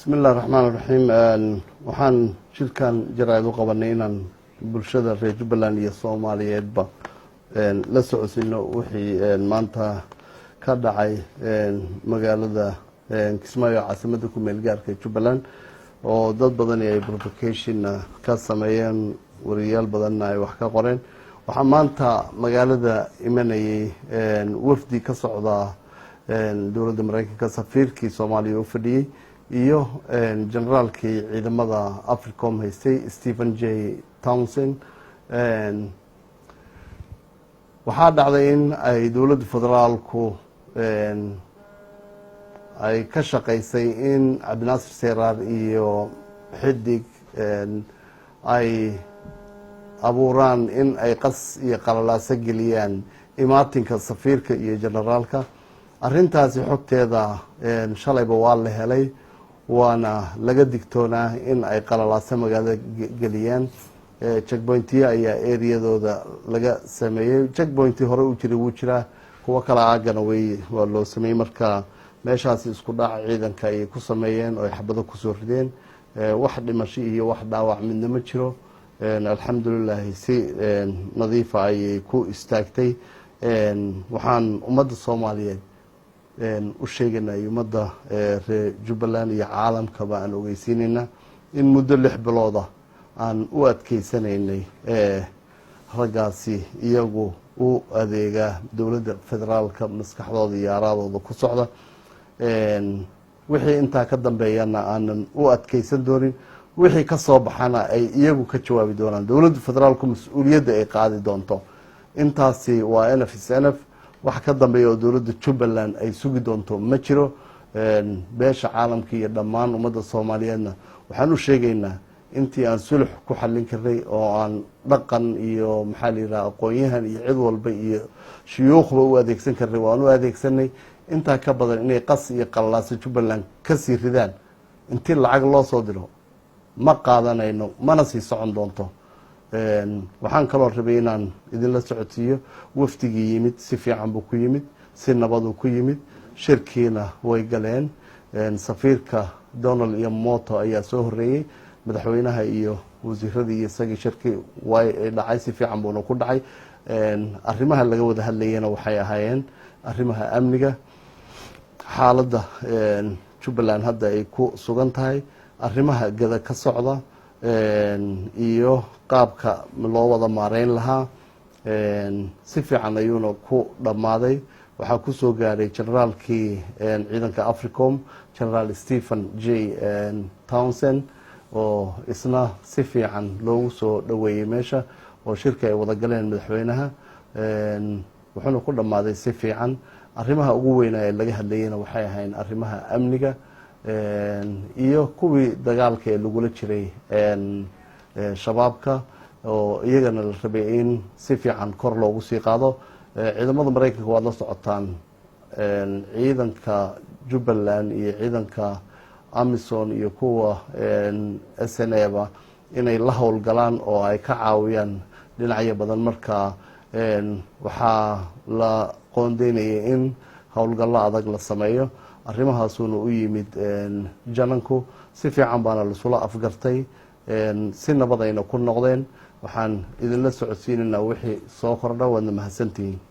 بسم الله الرحمن الرحيم waxaan shirkan jaraa'id u qabanay inaan bulshada reer Jubbaland iyo Soomaaliyeedba la socodsiino wixii maanta ka dhacay magaalada Kismaayo caasimada ku meel gaarka Jubbaland oo dad badan ay provocation ka sameeyeen wariyaal badan ay wax ka qoreen waxa maanta magaalada imanayay wafdi ka socda dowladda Mareykanka safiirkii Soomaaliya u fadhiyay iyo generaalkii ciidamada Africom haystay Stephen J Townsend waxaa dhacday in ay dowladda federaalku ay ka shaqeysay in Cabdinaasir Seeraar iyo xidig ay abuuraan in ay qas iyo qalalaasa geliyaan imaatinka safiirka iyo generaalka arrintaasi xogteeda shalayba waa la helay waana laga digtoonaa in ay qalalaasa magaalada geliyaan checkpointiya ayaa areadooda laga sameeyey checkpointi hore u jiray wuu jiraa kuwa kale aagana waa loo sameeyey marka meeshaasi isku dhaca ciidanka ay ku sameeyeen oo ay xabado kusoo rideen wax dhimasho iyo wax dhaawac midna ma jiro alxamdulilah si nadiifa ayay ku istaagtay waxaan ummadda Soomaaliyeed u sheeganay ummadda reer Jubbaland iyo caalamkaba aan ogeysiinayna in muddo 6 bilood aan u adkeysanaynay ragaasi iyagu u adeega dowladda federaalka maskaxdooda iyo aaraadooda ku socda wixii intaa ka dambeeyana aanan u adkeysan doonin wixii ka soo baxana ay iyagu ka jawaabi doonaan dowladda federaalku mas'uuliyadda ay qaadi doonto intaasi waa NFSNF wax ka dambeeya oo dowladda Jubbaland ay sugi doonto ma jiro beesha caalamka iyo dhammaan ummadda Soomaaliyeedna waxaan u sheegaynaa intii aan sulx ku xallin karnay oo aan dhaqan iyo maxaa la yiraahdaa aqoonyahan iyo cid walba iyo shuyuukhba u adeegsan karnay waan u adeegsanay intaa ka badan inay qas iyo qalalaasa Jubbaland ka sii ridaan intii lacag loo soo diro ma qaadanayno mana sii socon doonto waxaan kaloo rabay inaan idinla socodsiiyo wafdigii yimid si fiican buu ku yimid si nabadu ku yimid shirkiina way galeen safiirka Donald iyo Moto ayaa soo horeeyay madaxweynaha iyo wasiiradii iyo isagii shirki way dhacay si fiican buu ku dhacay arrimaha laga wada hadlayeen waxay ahaayeen arrimaha amniga xaaladda Jubbaland hadda ay ku sugan tahay arrimaha gada ka socda iyo qaabka loo wada maareyn lahaa si fiican ayuuna ku dhammaaday waxaa ku soo gaaray generaalkii ciidanka Africom General Stephen J Townsend oo isna si fiican loogu soo dhaweeyay meesha oo shirka ay wada galeen madaxweynaha wuxuuna ku dhammaaday si fiican arrimaha ugu weyn ee laga hadlayayna waxay ahayn arrimaha amniga iyo kuwii dagaalka ee lagula jiray shabaabka oo iyagana la rabay in si fiican kor loogu sii qaado ciidamada Mareykanka waa la socotaan ciidanka Jubbaland iyo ciidanka Amisom iyo kuwa SNA inay la howlgalaan oo ay ka caawiyaan dhinacyo badan marka waxaa la qoondeynayay in howlgallo adag la sameeyo arrimahaasuna u yimid jananku si fiican baana la sula afgartay si nabadayna ku noqdeen waxaan idinla socodsiinaynaa wixii soo kordha waadna mahadsantihiin